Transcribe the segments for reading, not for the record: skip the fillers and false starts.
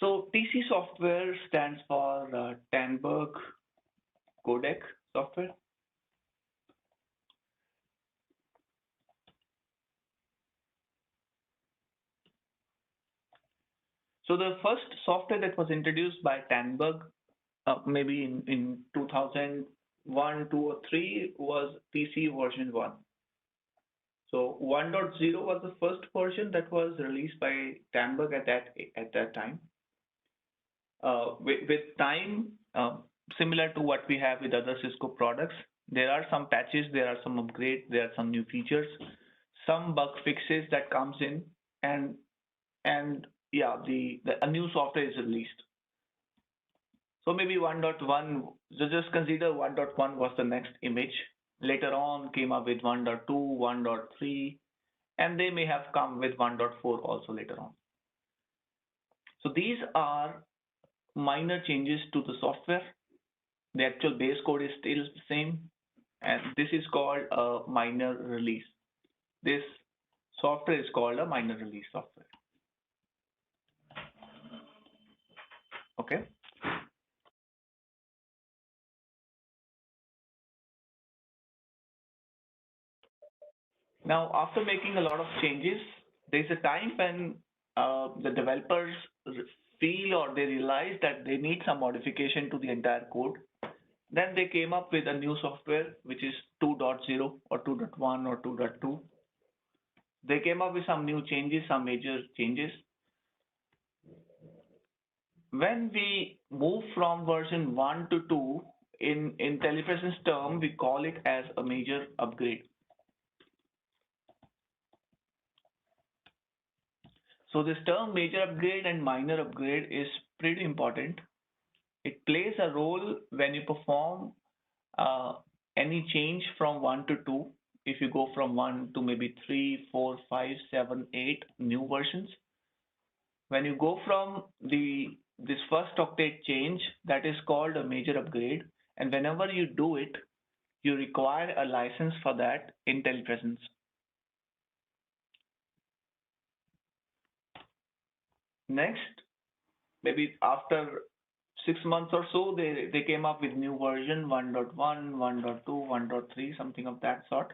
So TC software stands for Tandberg codec software. So the first software that was introduced by Tandberg, maybe in 2001, 2, or 3, was TC version 1. So 1.0 was the first version that was released by Tandberg at that time. With time, similar to what we have with other Cisco products, there are some patches, there are some upgrades, there are some new features, some bug fixes that comes in, and yeah, a new software is released. So maybe 1.1, just consider 1.1 was the next image. Later on came up with 1.2, 1.3, and they may have come with 1.4 also later on. So these are minor changes to the software. The actual base code is still the same, and this is called a minor release. This software is called a minor release software. Okay. Now, after making a lot of changes, there's a time when the developers feel or they realize that they need some modification to the entire code. Then they came up with a new software, which is 2.0 or 2.1 or 2.2. They came up with some new changes, some major changes. When we move from version 1 to 2, in telepresence term, we call it as a major upgrade. So this term major upgrade and minor upgrade is pretty important. It plays a role when you perform any change from 1 to 2. If you go from 1 to maybe 3, 4, 5, 7, 8 new versions. When you go from this first octet change, that is called a major upgrade. And whenever you do it, you require a license for that in telepresence. Next, maybe after 6 months or so, they came up with new version 1.1, 1.2, 1.3, something of that sort.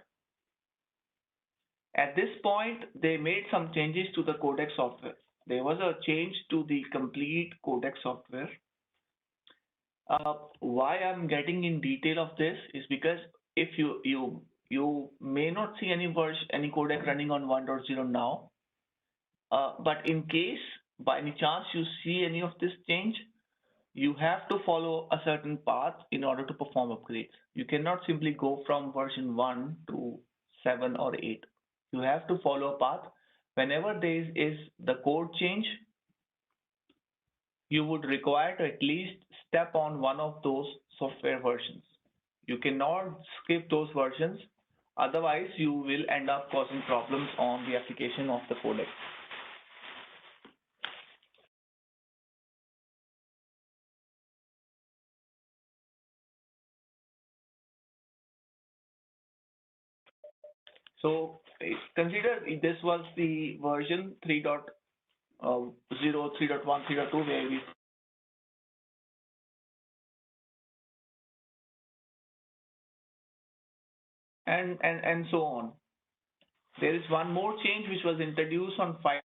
At this point, they made some changes to the codec software. There was a change to the complete codec software. Why I'm getting in detail of this is because if you may not see any codec running on 1.0 now, but in case by any chance you see any of this change, you have to follow a certain path in order to perform upgrades. You cannot simply go from version 1 to 7 or 8. You have to follow a path. Whenever there is the code change, you would require to at least step on one of those software versions. You cannot skip those versions. Otherwise, you will end up causing problems on the application of the codec. So consider this was the version 3.0, 3.1, 3.2 where we and so on. There is one more change which was introduced on 5.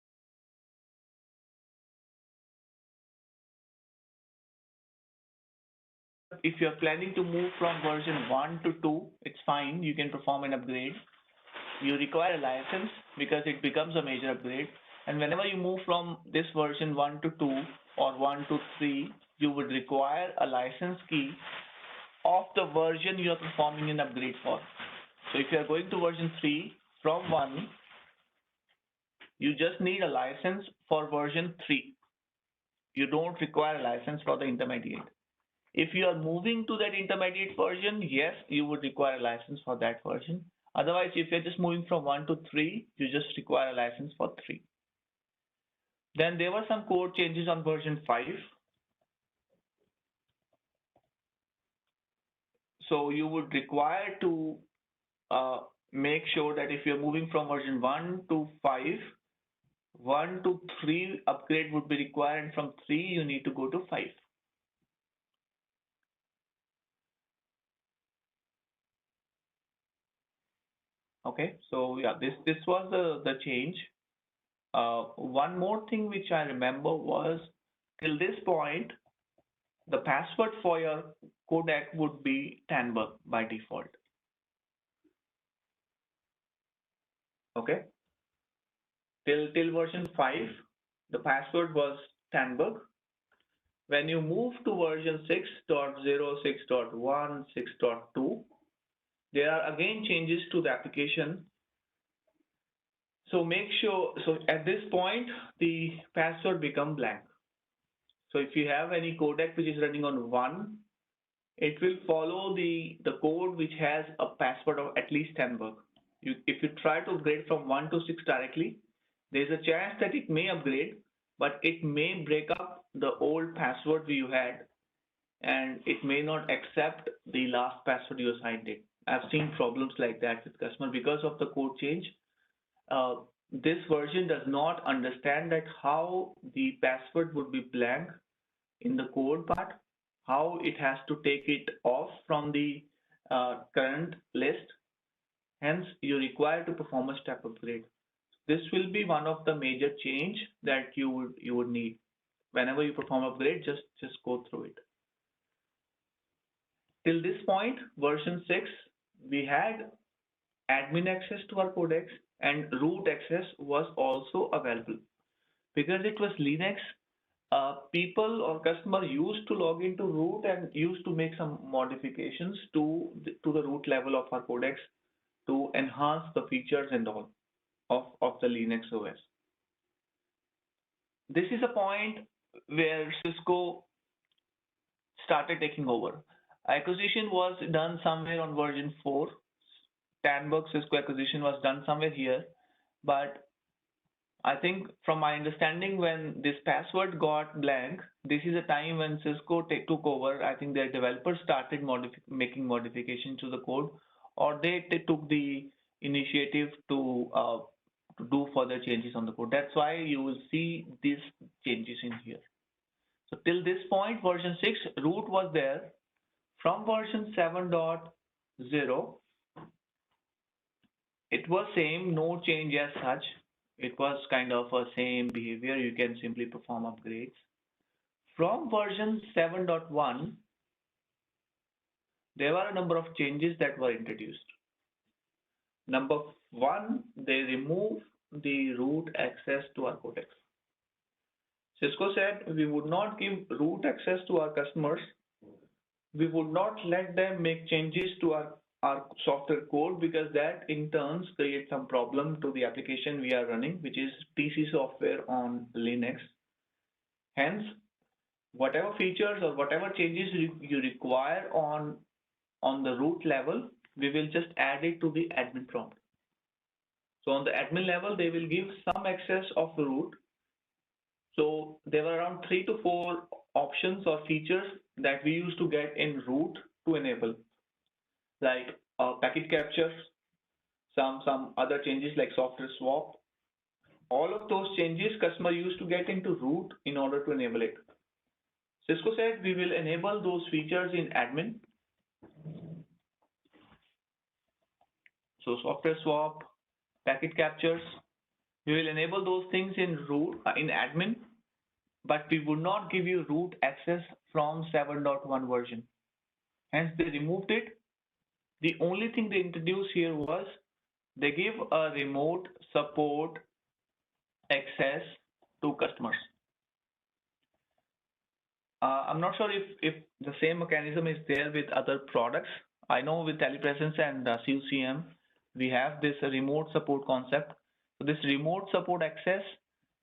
If you're planning to move from version 1 to 2, it's fine. You can perform an upgrade. You require a license because it becomes a major upgrade. And whenever you move from this version 1 to 2 or 1 to 3, you would require a license key of the version you are performing an upgrade for. So if you are going to version 3 from 1, you just need a license for version 3. You don't require a license for the intermediate. If you are moving to that intermediate version, yes, you would require a license for that version. Otherwise, if you're just moving from 1 to 3, you just require a license for 3. Then there were some code changes on version 5. So you would require to make sure that if you're moving from version 1 to 5, 1 to 3 upgrade would be required, and from 3 you need to go to 5. Okay, so yeah, this was the change. One more thing which I remember was, till this point, the password for your codec would be Tandberg by default. Okay, till version 5, the password was Tandberg. When you move to version 6.0, 6.1, 6.2, there are again changes to the application. So make sure, so at this point, the password become blank. So if you have any codec which is running on 1, it will follow the code which has a password of at least Tandberg. If you try to upgrade from 1 to 6 directly, there's a chance that it may upgrade, but it may break up the old password you had, and it may not accept the last password you assigned it. I've seen problems like that with customer because of the code change. Uh, this version does not understand that how the password would be blank in the code part, how it has to take it off from the current list. Hence, you require to perform a step upgrade. This will be one of the major change that you would need. Whenever you perform upgrade, just go through it. Till this point, version 6, we had admin access to our codecs and root access was also available. Because it was Linux, people or customer used to log into root and used to make some modifications to the root level of our codecs to enhance the features and all of the Linux OS. This is a point where Cisco started taking over. Acquisition was done somewhere on version 4. Tandberg Cisco acquisition was done somewhere here, but I think from my understanding, when this password got blank, this is a time when Cisco took over. I think their developers started making modifications to the code, or they took the initiative to do further changes on the code. That's why you will see these changes in here. So till this point, version 6 root was there. From version 7.0, it was same, no change as such. It was kind of a same behavior. You can simply perform upgrades. From version 7.1, there were a number of changes that were introduced. Number 1, they removed the root access to our codecs. Cisco said we would not give root access to our customers. We would not let them make changes to our software code, because that in turn creates some problem to the application we are running, which is TC software on Linux. Hence, whatever features or whatever changes you require on the root level, we will just add it to the admin prompt. So on the admin level, they will give some access of the root. So there were around 3 to 4 options or features that we used to get in root to enable, like packet capture, some other changes like software swap. All of those changes customer used to get into root in order to enable it. Cisco said we will enable those features in admin. So software swap, packet captures, we will enable those things in root in admin, but we would not give you root access from 7.1 version. Hence they removed it. The only thing they introduced here was they give a remote support access to customers. I'm not sure if the same mechanism is there with other products. I know with telepresence and CUCM, we have this remote support concept. So this remote support access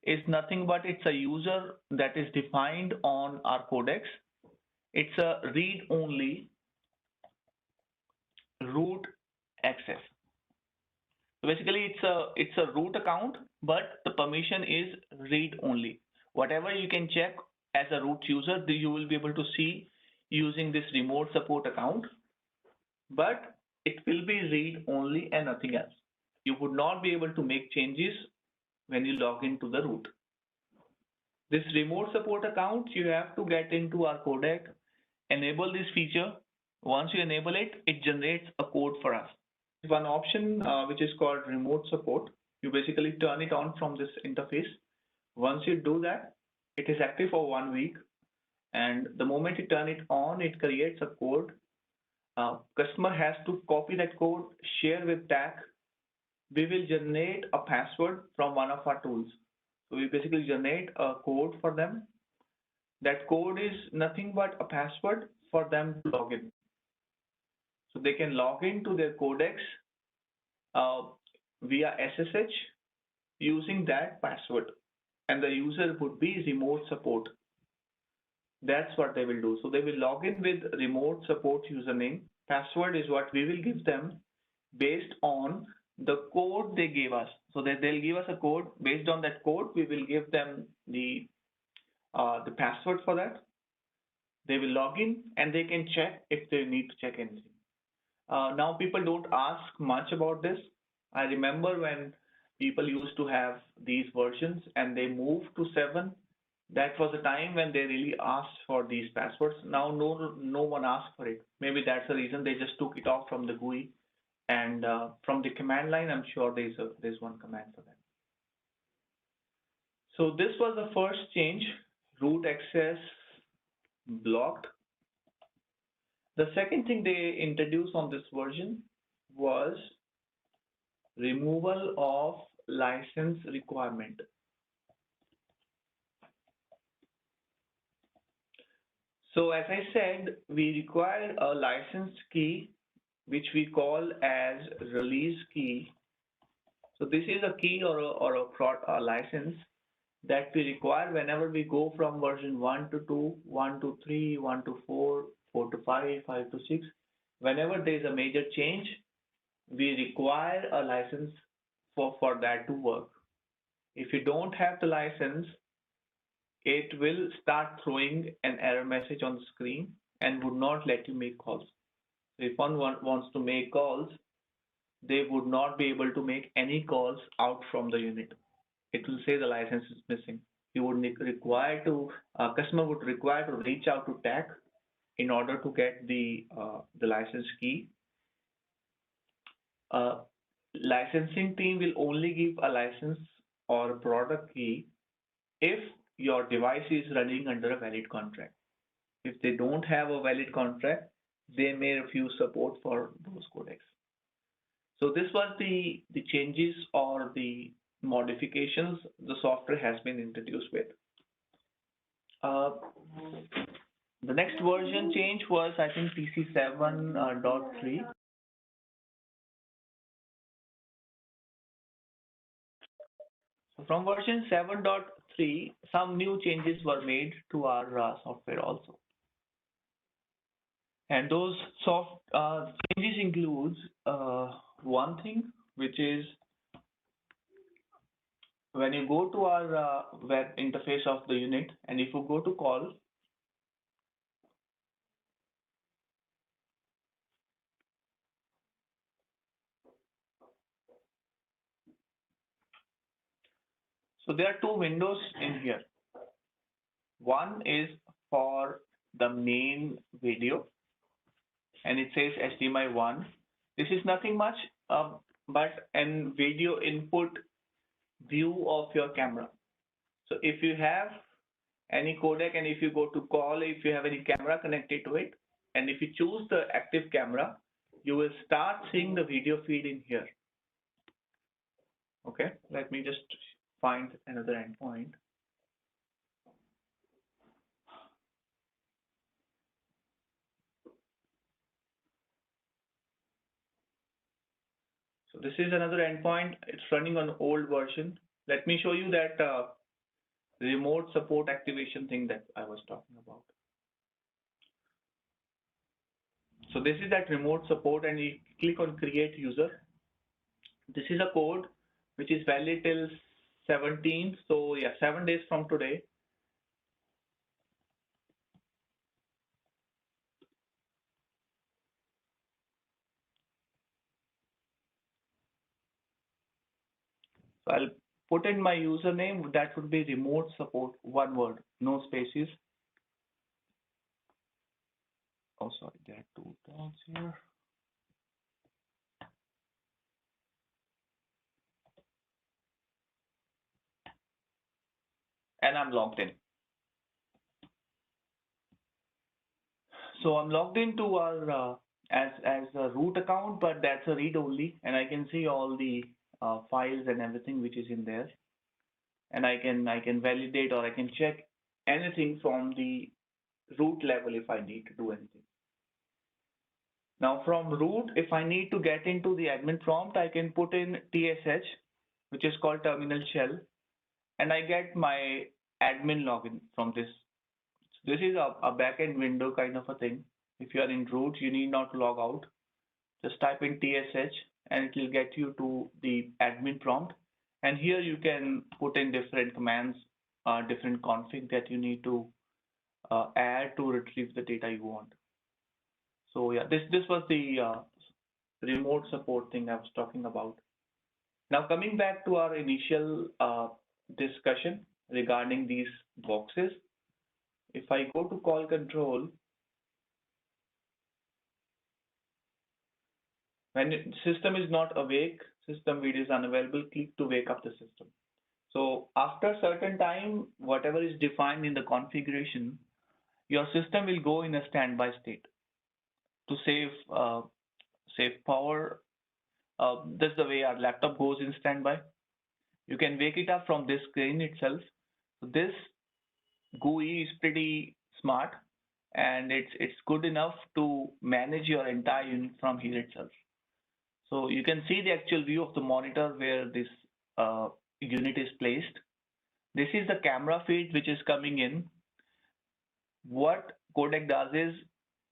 is nothing but it's a user that is defined on our codecs. It's a read-only root access. So basically, it's a root account, but the permission is read-only. Whatever you can check as a root user, you will be able to see using this remote support account, but it will be read-only and nothing else. You would not be able to make changes when you log into the root. This remote support account, you have to get into our codec, enable this feature. Once you enable it, it generates a code for us. One option which is called remote support. You basically turn it on from this interface. Once you do that, it is active for 1 week. And the moment you turn it on, it creates a code. Customer has to copy that code, share with TAC. We will generate a password from one of our tools. So we basically generate a code for them. That code is nothing but a password for them to log in. So they can log into their codecs via SSH using that password. And the user would be remote support. That's what they will do. So they will log in with remote support username. Password is what we will give them based on the code they gave us. So that they'll give us a code. Based on that code, we will give them the password for that. They will log in and they can check if they need to check anything. Now people don't ask much about this. I remember when people used to have these versions and they moved to 7. That was the time when they really asked for these passwords. Now no one asks for it. Maybe that's the reason they just took it off from the GUI. And from the command line, I'm sure there's one command for that. So this was the first change, root access blocked. The second thing they introduced on this version was removal of license requirement. So as I said, we require a license key, which we call as release key. So this is a key or a license that we require whenever we go from version 1 to 2, 1 to 3, 1 to 4, 4 to 5, 5 to 6. Whenever there is a major change, we require a license for that to work. If you don't have the license, it will start throwing an error message on the screen and would not let you make calls. If one wants to make calls, they would not be able to make any calls out from the unit. It will say the license is missing. You would require to, customer would require to reach out to TAC in order to get the license key. Licensing team will only give a license or a product key if your device is running under a valid contract. If they don't have a valid contract, they may refuse support for those codecs. So this was the changes or the modifications the software has been introduced with. The next version change was, I think, TC 7.3. So from version 7.3, some new changes were made to our software also. And those changes includes one thing, which is when you go to our web interface of the unit, and if you go to call, so there are two windows in here. One is for the main video, and it says HDMI 1. This is nothing much but an video input view of your camera. So if you have any codec and if you go to call, if you have any camera connected to it, and if you choose the active camera, you will start seeing the video feed in here. Okay, let me just find another endpoint. So this is another endpoint. It's running on old version. Let me show you that remote support activation thing that I was talking about. So this is that remote support, and you click on create user. This is a code which is valid till 17th. So yeah, 7 days from today. So I'll put in my username, that would be remote support, one word, no spaces. Oh, sorry, there are two dots here. And I'm logged in. So I'm logged into our as a root account, but that's a read only, and I can see all the files and everything which is in there, and I can validate or I can check anything from the root level if I need to do anything. Now from root, if I need to get into the admin prompt, I can put in TSH, which is called terminal shell, and I get my admin login from this. This is a backend window kind of a thing. If you are in root, you need not log out. Just type in TSH and it will get you to the admin prompt. And here you can put in different commands, different config that you need to add to retrieve the data you want. So yeah, this was the remote support thing I was talking about. Now coming back to our initial discussion regarding these boxes, if I go to call control, when system is not awake, system video is unavailable, click to wake up the system. So after certain time, whatever is defined in the configuration, your system will go in a standby state to save power. That's the way our laptop goes in standby. You can wake it up from this screen itself. So this GUI is pretty smart, and it's good enough to manage your entire unit from here itself. So you can see the actual view of the monitor where this unit is placed. This is the camera feed which is coming in. What codec does is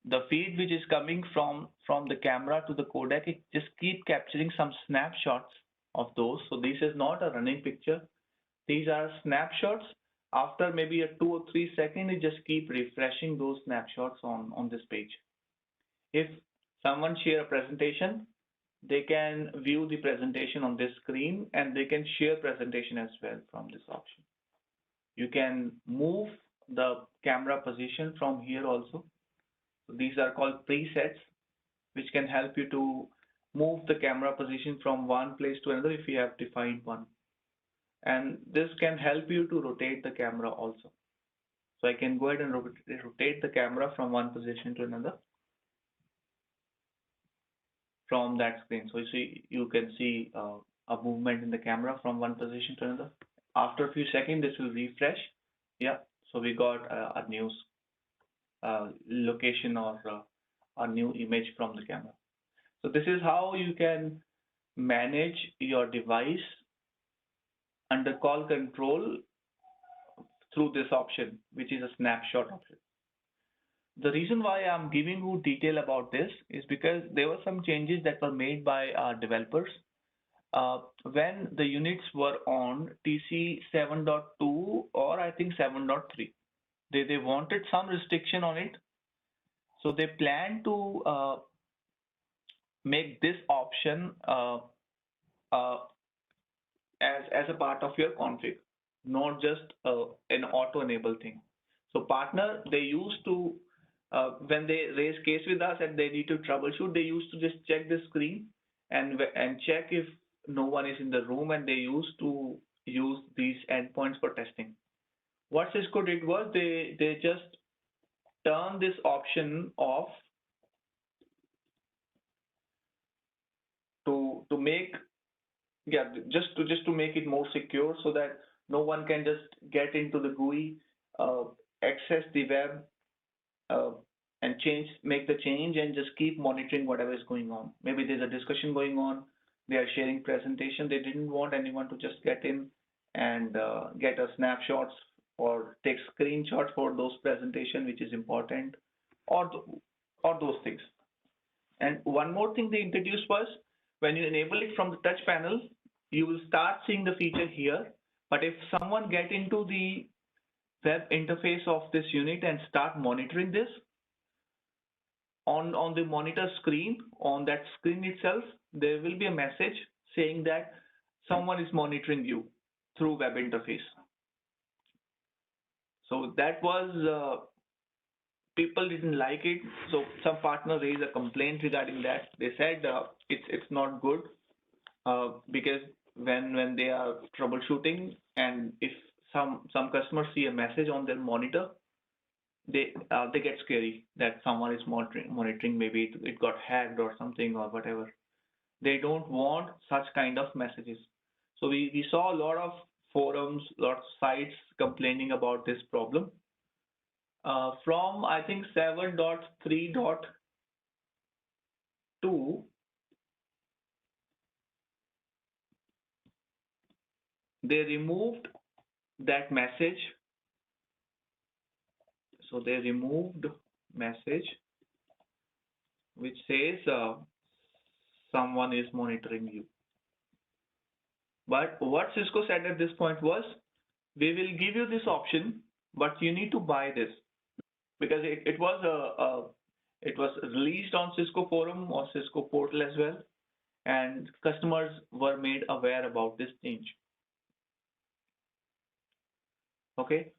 the feed which is coming from the camera to the codec, it just keep capturing some snapshots of those. So this is not a running picture. These are snapshots. After maybe a 2 or 3 seconds, it just keep refreshing those snapshots on this page. If someone share a presentation, they can view the presentation on this screen and they can share presentation as well from this option. You can move the camera position from here also. So these are called presets, which can help you to move the camera position from one place to another if you have defined one. And this can help you to rotate the camera also. So I can go ahead and rotate the camera from one position to another from that screen. So you can see a movement in the camera from one position to another. After a few seconds, this will refresh. Yeah, so we got a new location or a new image from the camera. So this is how you can manage your device under call control through this option, which is a snapshot option. The reason why I'm giving you detail about this is because there were some changes that were made by our developers when the units were on TC 7.2 or I think 7.3. They wanted some restriction on it. So they plan to make this option as a part of your config, not just an auto enable thing. So partner, they used to, when they raise case with us and they need to troubleshoot, they used to just check the screen and check if no one is in the room, and they used to use these endpoints for testing. What Cisco did was they just turned this option off to make just to make it more secure, so that no one can just get into the GUI, access the web, and make the change and just keep monitoring whatever is going on. Maybe there's a discussion going on, they are sharing presentation. They didn't want anyone to just get in and get a snapshots or take screenshots for those presentation, which is important, or those things. And one more thing they introduced was, when you enable it from the touch panel, you will start seeing the feature here. But if someone get into the web interface of this unit and start monitoring this, on the monitor screen, on that screen itself, there will be a message saying that someone is monitoring you. through web interface. So that was people didn't like it. So some partner raised a complaint regarding that. They said it's not good because when they are troubleshooting and if some customers see a message on their monitor, they get scary that someone is monitoring. Maybe it got hacked or something or whatever. They don't want such kind of messages. So we saw a lot of forums, lots of sites complaining about this problem. From I think 7.3.2, they removed that message. So they removed message which says someone is monitoring you. But what Cisco said at this point was, we will give you this option, but you need to buy this because it was released on Cisco forum or Cisco portal as well, and customers were made aware about this change. Okay.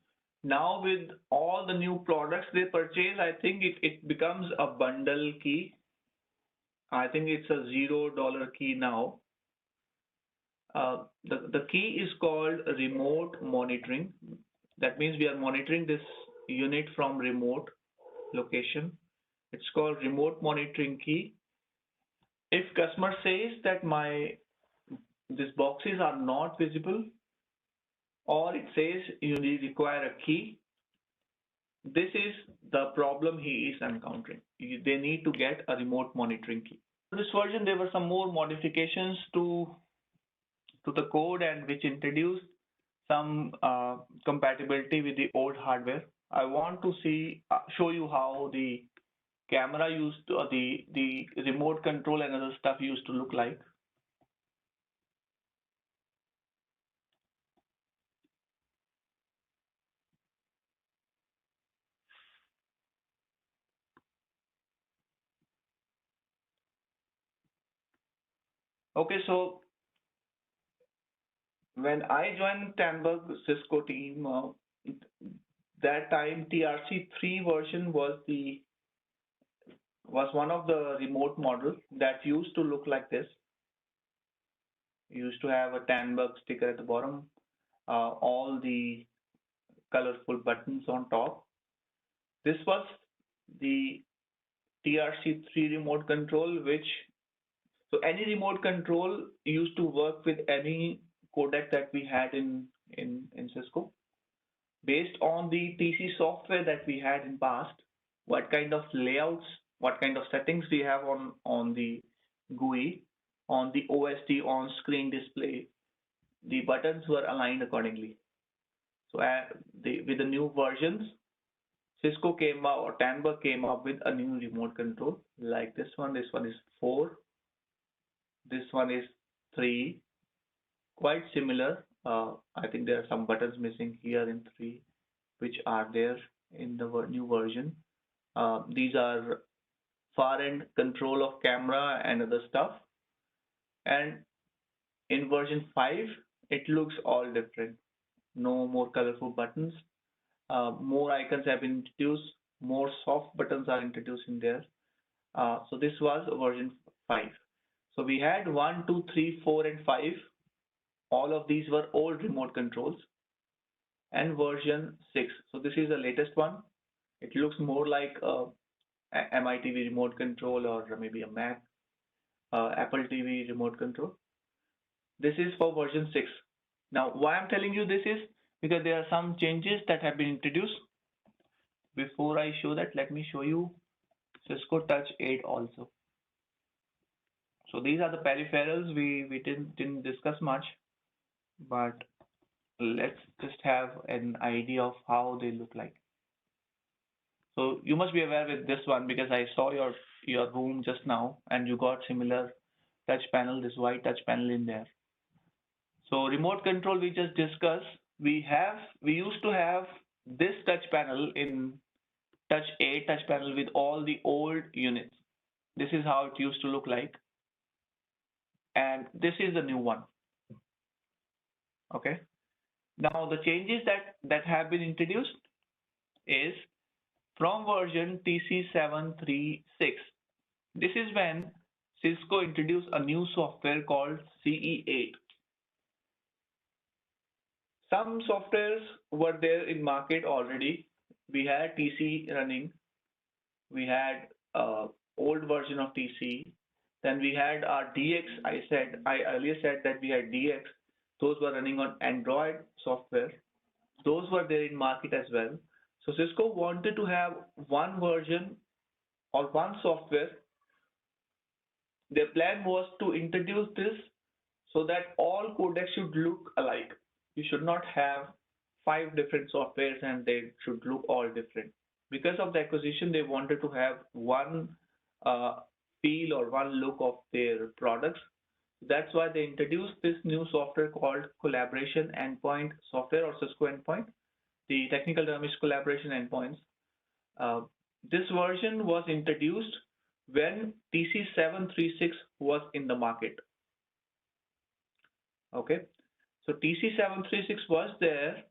Now with all the new products they purchase, I think it becomes a bundle key. I think it's a $0 key now. The key is called remote monitoring. That means we are monitoring this unit from remote location. It's called remote monitoring key. If customer says that these boxes are not visible, or it says you require a key, this is the problem he is encountering. They need to get a remote monitoring key. This version, there were some more modifications to the code and which introduced some compatibility with the old hardware. I want to show you how the camera used to, the remote control and other stuff used to look like. Okay, so when I joined Tandberg Cisco team, that time TRC3 version was one of the remote models that used to look like this. You used to have a Tandberg sticker at the bottom, all the colorful buttons on top. This was the TRC3 remote control, so any remote control used to work with any codec that we had in Cisco. Based on the TC software that we had in past, what kind of layouts, what kind of settings we have on the GUI, on the OSD on-screen display, the buttons were aligned accordingly. So with the new versions, Cisco came out, or Tandberg came up with a new remote control like this one. This one is 4. This one is 3. Quite similar. I think there are some buttons missing here in 3, which are there in the new version. These are far end control of camera and other stuff. And in version 5, it looks all different. No more colorful buttons. More icons have been introduced. More soft buttons are introduced in there. So this was version 5. So we had 1, 2, 3, 4, and 5. All of these were old remote controls. And version 6. So this is the latest one. It looks more like a MI TV remote control or maybe a Mac, Apple TV remote control. This is for version 6. Now, why I'm telling you this is because there are some changes that have been introduced. Before I show that, let me show you Cisco Touch 8 also. So these are the peripherals. We didn't discuss much, but let's just have an idea of how they look like. So you must be aware with this one because I saw your room just now and you got similar touch panel, this white touch panel in there. So remote control we just discussed. We used to have this touch panel in Touch 8 touch panel with all the old units. This is how it used to look like. And this is the new one. Okay. Now the changes that have been introduced is from version TC 736. This is when Cisco introduced a new software called CE8. Some softwares were there in market already. We had TC running. We had old version of TC. Then we had our DX. I earlier said that we had DX. Those were running on Android software. Those were there in market as well. So Cisco wanted to have one version or one software. Their plan was to introduce this so that all codecs should look alike. You should not have 5 different softwares and they should look all different. Because of the acquisition, they wanted to have one feel or one look of their products. That's why they introduced this new software called Collaboration Endpoint Software or Cisco Endpoint. The technical term is Collaboration Endpoints. This version was introduced when TC736 was in the market. Okay, so TC736 was there.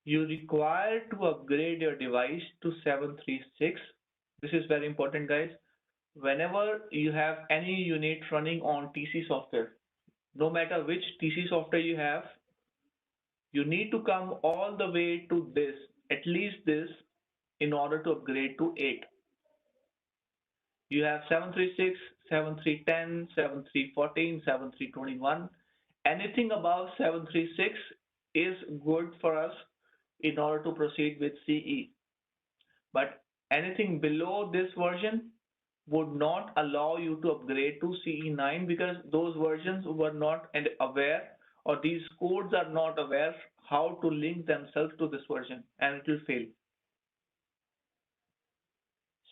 You require to upgrade your device to 736. This is very important, guys. Whenever you have any unit running on TC software, no matter which TC software you have, you need to come all the way to this, at least this, in order to upgrade to 8. You have 736, 7310, 7314, 7321. Anything above 736 is good for us in order to proceed with CE. But anything below this version would not allow you to upgrade to CE9 because those versions were not aware, or these codes are not aware how to link themselves to this version, and it will fail.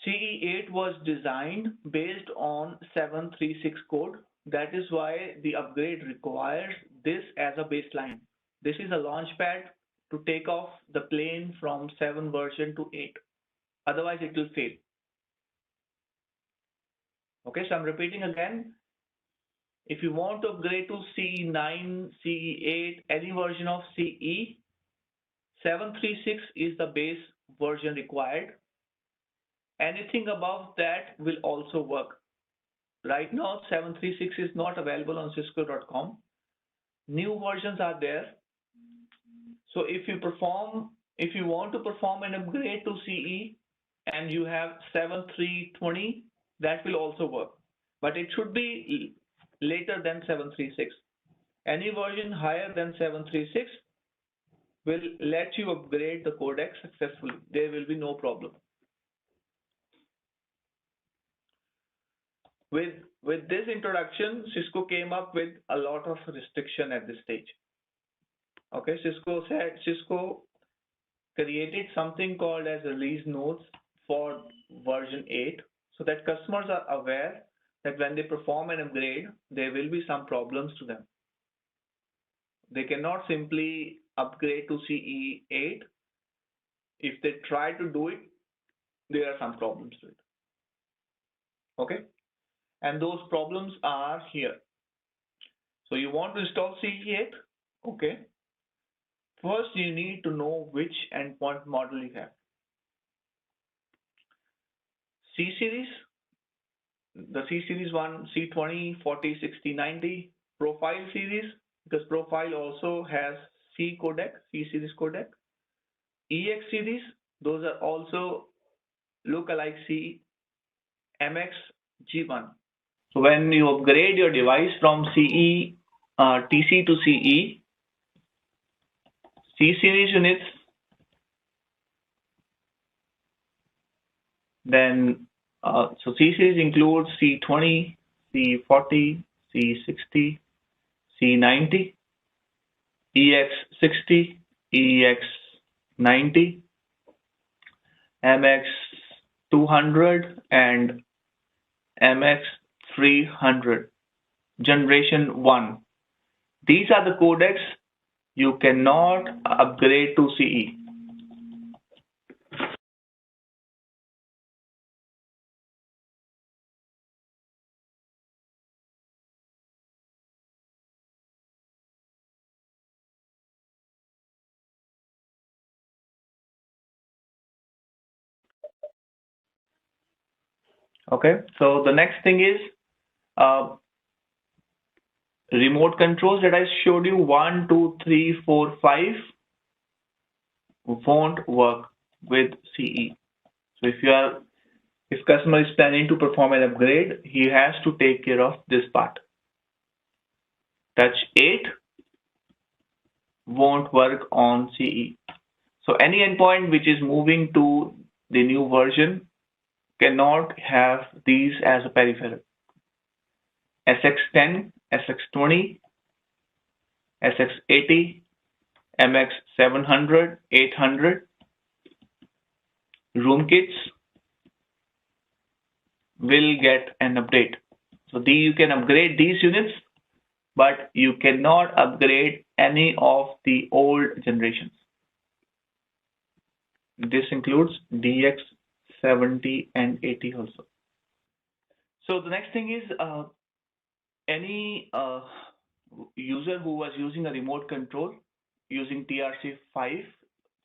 CE8 was designed based on 736 code. That is why the upgrade requires this as a baseline. This is a launchpad to take off the plane from 7 version to 8. Otherwise, it will fail. Okay, so I'm repeating again. If you want to upgrade to CE9, CE8, any version of CE, 736 is the base version required. Anything above that will also work. Right now, 736 is not available on Cisco.com. New versions are there. So if you want to perform an upgrade to CE and you have 7320, that will also work. But it should be later than 736. Any version higher than 736 will let you upgrade the codec successfully. There will be no problem. With this introduction, Cisco came up with a lot of restriction at this stage. Okay, Cisco created something called as release notes for version 8 so that customers are aware that when they perform an upgrade, there will be some problems to them. They cannot simply upgrade to CE8. If they try to do it, there are some problems to it. Okay, and those problems are here. So you want to install CE8? Okay. First, you need to know which endpoint model you have. C series, the C series one, C20, 40, 60, 90. Profile series, because profile also has C codec, C series codec. EX series, those are also look-alike C, MX, G1. So when you upgrade your device from TC to CE, C series units, then so C series includes C20, C40, C60, C90, EX60, EX90, MX200, and MX300, generation 1. These are the codecs you cannot upgrade to CE. Okay, so the next thing is uh, remote controls that I showed you 1, 2, 3, 4, 5 won't work with CE. So if customer is planning to perform an upgrade, he has to take care of this part. Touch 8 won't work on CE. So any endpoint which is moving to the new version cannot have these as a peripheral. SX10, SX20, SX80, MX700, 800, room kits will get an update. So you can upgrade these units, but you cannot upgrade any of the old generations. This includes DX 70 and 80 also. So the next thing is any user who was using a remote control using TRC5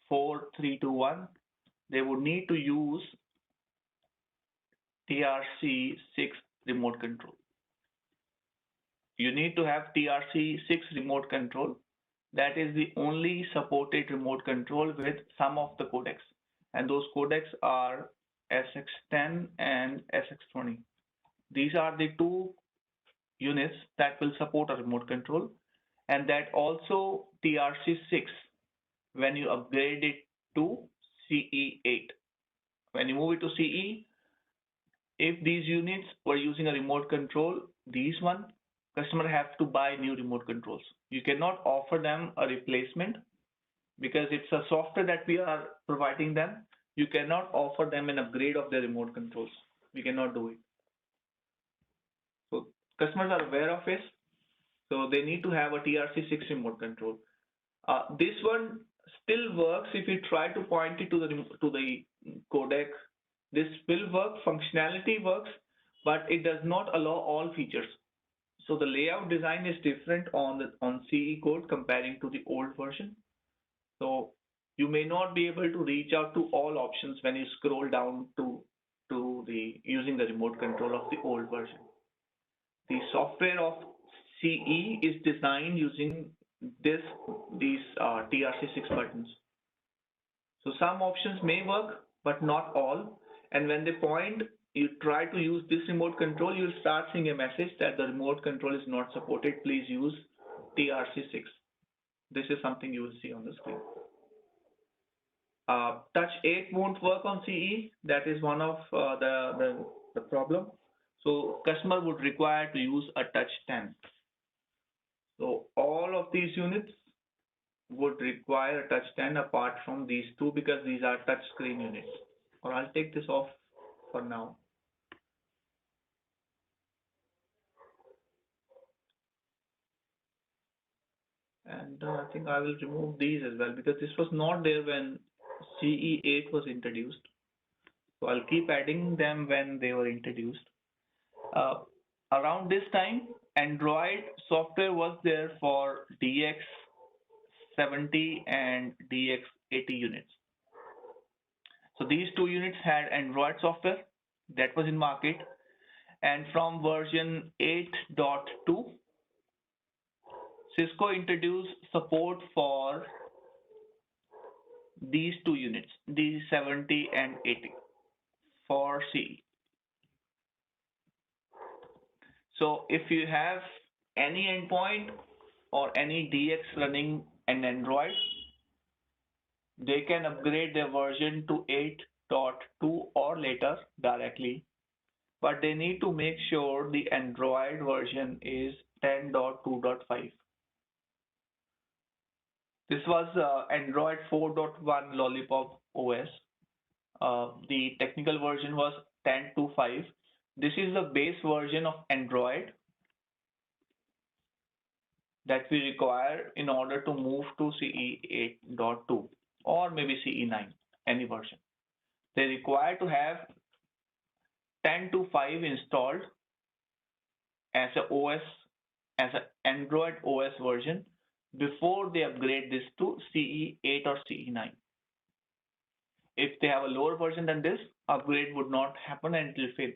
4321, they would need to use TRC6 remote control. You need to have TRC6 remote control. That is the only supported remote control with some of the codecs. And those codecs are SX10 and SX20. These are the two units that will support a remote control, and that also TRC6 when you upgrade it to CE8. When you move it to CE, if these units were using a remote control, these one, customer have to buy new remote controls. You cannot offer them a replacement because it's a software that we are providing them. You cannot offer them an upgrade of their remote controls. We cannot do it. So customers are aware of it. So they need to have a TRC6 remote control. This one still works if you try to point it to the codec. This will work, functionality works, but it does not allow all features. So the layout design is different on CE code comparing to the old version. So you may not be able to reach out to all options when you scroll down to the using the remote control of the old version. The software of CE is designed using these TRC6 buttons. So some options may work, but not all. And when they point, you try to use this remote control, you'll start seeing a message that the remote control is not supported. Please use TRC6. This is something you will see on the screen. Touch 8 won't work on CE. That is one of the problem. So customer would require to use a touch 10. So all of these units would require a touch 10 apart from these two because these are touch screen units. Or I'll take this off for now. And I think I will remove these as well because this was not there when CE8 was introduced. So I'll keep adding them when they were introduced. Uh, Around this time, Android software was there for DX70 and DX80 units. So these two units had Android software that was in market, and from version 8.2, Cisco introduced support for these two units, the 70 and 80 for CE. So if you have any endpoint or any DX running an Android, they can upgrade their version to 8.2 or later directly, but they need to make sure the Android version is 10.2.5. This was Android 4.1 Lollipop OS. The technical version was 10.2.5. This is the base version of Android that we require in order to move to CE 8.2 or maybe CE 9, any version. They require to have 10.2.5 installed as a OS, as an Android OS version before they upgrade this to CE 8 or CE 9. If they have a lower version than this, upgrade would not happen and it will fail.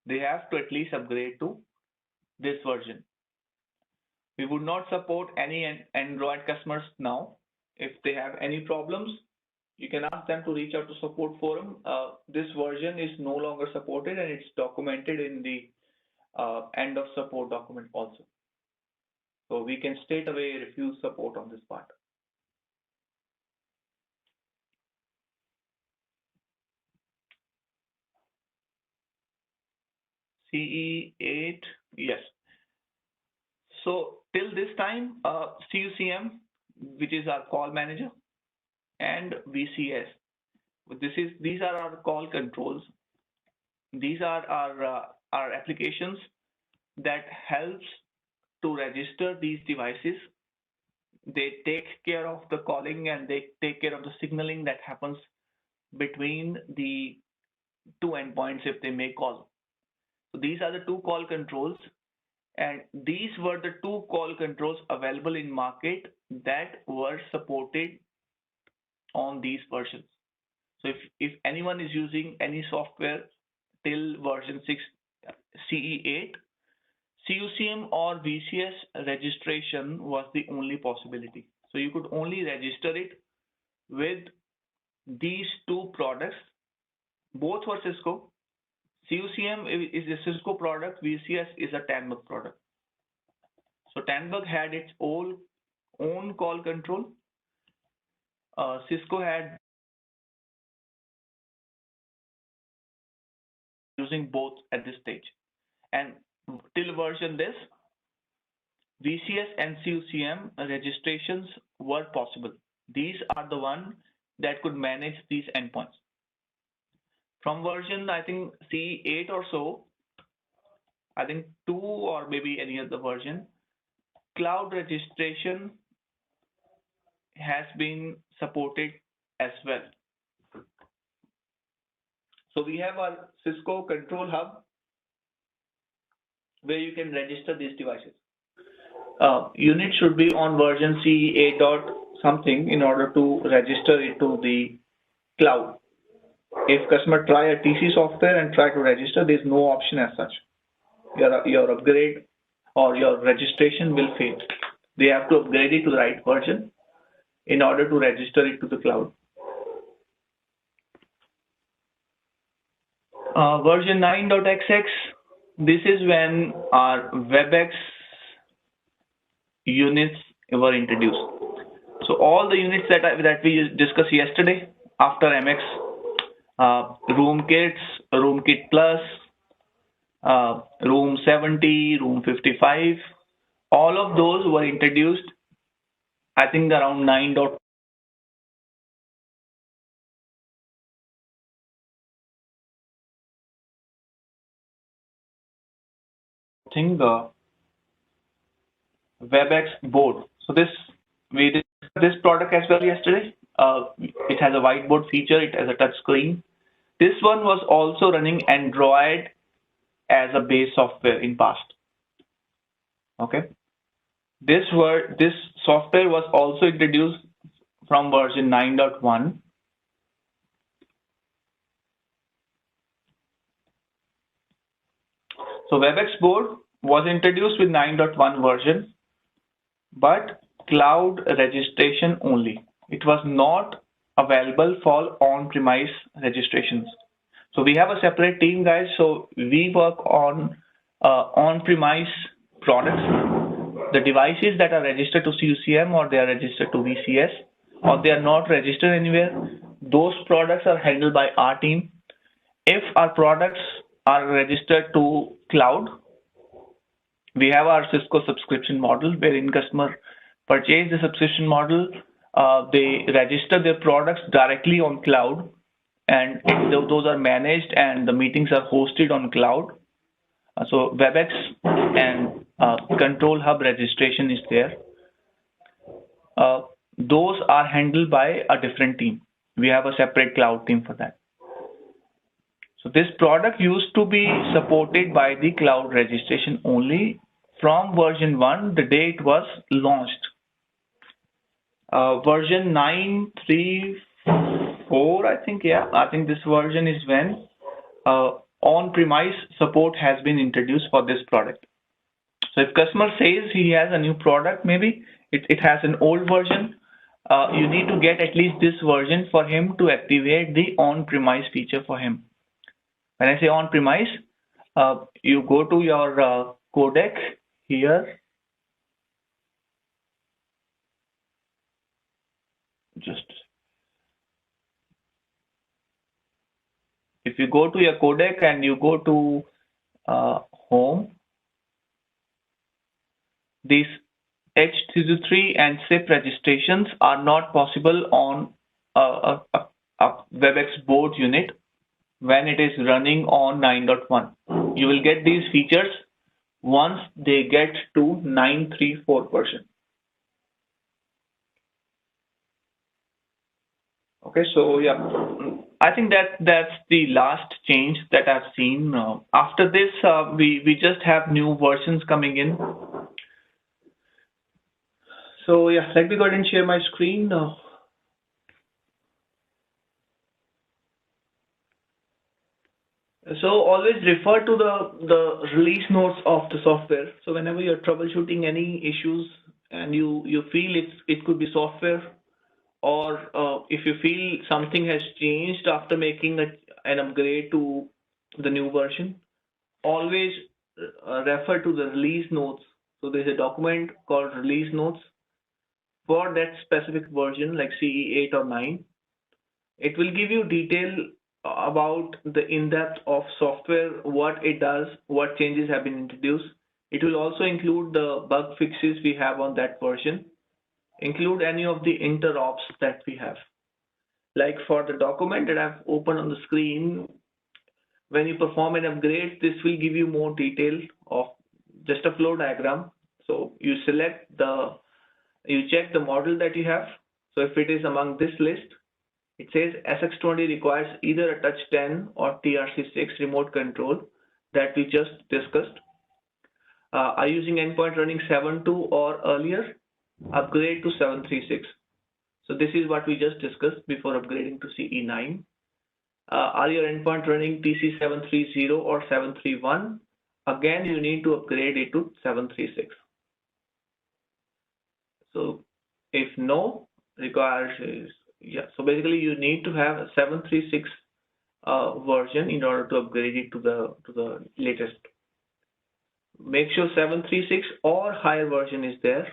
they have to at least upgrade to this version. We would not support any Android customers now. If they have any problems, you can ask them to reach out to support forum. This version is no longer supported and it's documented in the end of support document also. So we can straight away refuse support on this part. CE8, yes. So till this time, CUCM, which is our call manager, and VCS. These are our call controls. These are our applications that helps to register these devices. They take care of the calling and they take care of the signaling that happens between the two endpoints if they make call. So these are the two call controls, and these were the two call controls available in market that were supported on these versions. So if anyone is using any software till version 6 CE8, CUCM or VCS registration was the only possibility. So you could only register it with these two products. Both were Cisco. CUCM is a Cisco product, VCS is a Tandberg product. So Tandberg had its own call control. Cisco had using both at this stage. And till version this, VCS and CUCM registrations were possible. These are the one that could manage these endpoints. From version, I think C8 or so, I think 2 or maybe any other version, cloud registration has been supported as well. So we have our Cisco Control Hub where you can register these devices. Unit should be on version CE8 dot something in order to register it to the cloud. If customer try a TC software and try to register, there is no option as such. Your upgrade or your registration will fail. They have to upgrade it to the right version in order to register it to the cloud. Version 9.xx, this is when our WebEx units were introduced. So all the units that we discussed yesterday after MX, Room Kit Plus, Room 70, Room 55, all of those were introduced, I think around 9. WebEx board. So we did this product as well yesterday. It has a whiteboard feature. It has a touch screen. This one was also running Android as a base software in past. Okay. This software was also introduced from version 9.1. So WebEx board was introduced with 9.1 version, but cloud registration only. It was not available for on-premise registrations. So we have a separate team, guys. So we work on on-premise products. The devices that are registered to CUCM or they are registered to VCS or they are not registered anywhere, those products are handled by our team. If our products are registered to cloud, we have our Cisco subscription model wherein customer purchase the subscription model, they register their products directly on cloud, and those are managed and the meetings are hosted on cloud. So WebEx and Control Hub registration is there. Those are handled by a different team. We have a separate cloud team for that. So this product used to be supported by the cloud registration only from version 1, the day it was launched. Version 9.3.4, I think, yeah. I think this version is when on-premise support has been introduced for this product. So if customer says he has a new product, maybe it has an old version, you need to get at least this version for him to activate the on-premise feature for him. When I say on-premise, you go to your codec here. Just if you go to your codec and you go to home, these H323 and SIP registrations are not possible on a WebEx board unit when it is running on 9.1. You will get these features once they get to 9.3.4 version. Okay, so yeah, I think that's the last change that I've seen. After this, we just have new versions coming in. So yeah, let me go ahead and share my screen. So always refer to the release notes of the software. So whenever you're troubleshooting any issues and you feel it could be software, or if you feel something has changed after making an upgrade to the new version, always refer to the release notes. So there's a document called release notes for that specific version like CE 8 or 9. It will give you detail about the in-depth of software, what it does, what changes have been introduced. It will also include the bug fixes we have on that version, include any of the interops that we have. Like for the document that I've opened on the screen, when you perform an upgrade, this will give you more detail of just a flow diagram. So you you check the model that you have. So if it is among this list, it says SX20 requires either a touch 10 or TRC6 remote control that we just discussed. Are using endpoint running 7.2 or earlier? Upgrade to 7.3.6. So this is what we just discussed before upgrading to CE9. Are your endpoint running TC 7.3.0 or 7.3.1? Again, you need to upgrade it to 7.3.6. So if no, requires is yeah. So basically, you need to have a 7.3.6 version in order to upgrade it to the latest. Make sure 7.3.6 or higher version is there.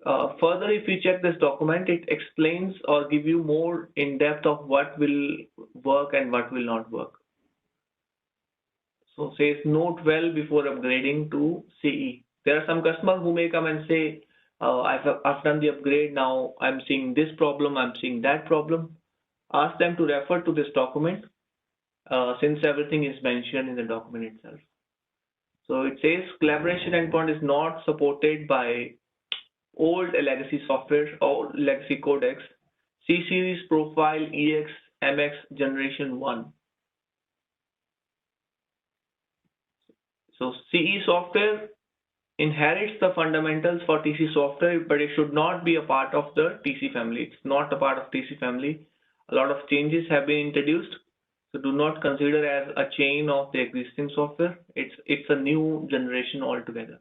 Further, if you check this document, it explains or give you more in depth of what will work and what will not work. So says note well before upgrading to CE. There are some customers who may come and say, I've done the upgrade, now I'm seeing this problem, I'm seeing that problem. Ask them to refer to this document since everything is mentioned in the document itself. So it says collaboration endpoint is not supported by old legacy software or legacy codecs, C series profile EX MX generation 1. So CE software inherits the fundamentals for TC software, but it should not be a part of the TC family. It's not a part of TC family. A lot of changes have been introduced. So do not consider as a chain of the existing software. It's a new generation altogether.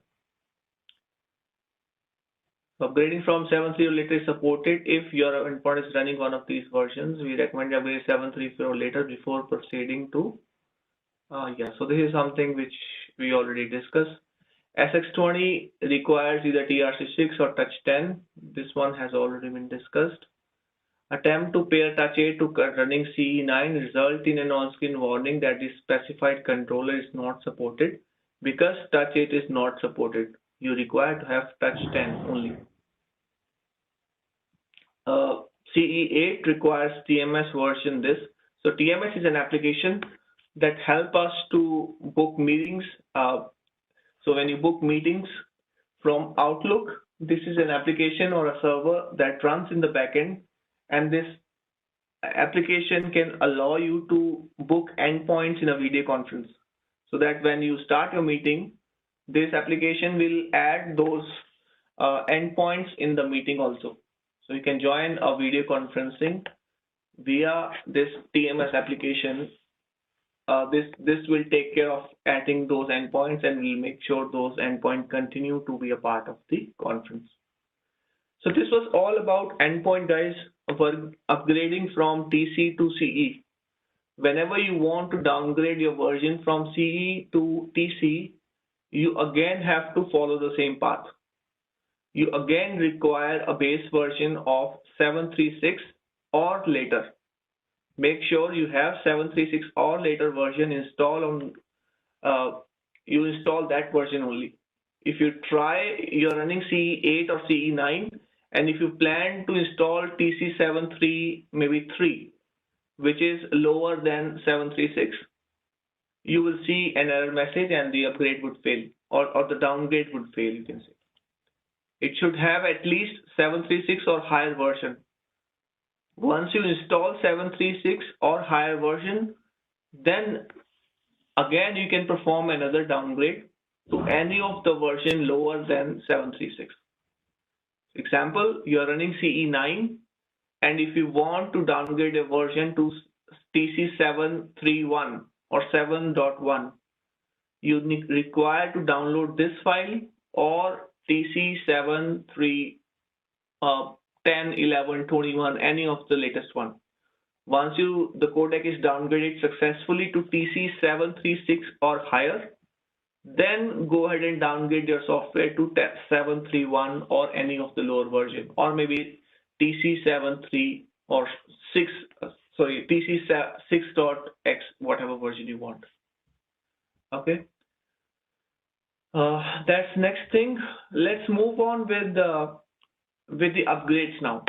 Upgrading from 7.3 or later is supported if your endpoint is running one of these versions. We recommend upgrade 7.3 or later before proceeding to yeah. So this is something which we already discussed. SX20 requires either TRC6 or touch 10. This one has already been discussed. Attempt to pair touch 8 to running CE9 result in an on-screen warning that the specified controller is not supported. Because touch 8 is not supported, you require to have touch 10 only. CE8 requires TMS version this. So TMS is an application that help us to book meetings. So when you book meetings from Outlook, this is an application or a server that runs in the backend, and this application can allow you to book endpoints in a video conference. So that when you start your meeting, this application will add those endpoints in the meeting also. So you can join a video conferencing via this TMS application this will take care of adding those endpoints, and will make sure those endpoints continue to be a part of the conference. So this was all about endpoint, guys, for upgrading from TC to CE. Whenever you want to downgrade your version from CE to TC, you again have to follow the same path. You again require a base version of 736 or later. Make sure you have 736 or later version installed on, you install that version only. If you try, you're running CE8 or CE9, and if you plan to install TC73, maybe 3, which is lower than 736, you will see an error message and the upgrade would fail, or the downgrade would fail, you can say. It should have at least 736 or higher version. Once you install 736 or higher version, then again you can perform another downgrade to any of the version lower than 736. Example, you are running CE9, and if you want to downgrade a version to TC731 or 7.1, you require to download this file or TC73 10, 11, 21, any of the latest one. Once the codec is downgraded successfully to TC736 or higher, then go ahead and downgrade your software to 731 or any of the lower version, or maybe TC73 or 6, TC6.x, whatever version you want. Okay. That's next thing. Let's move on with the upgrades now.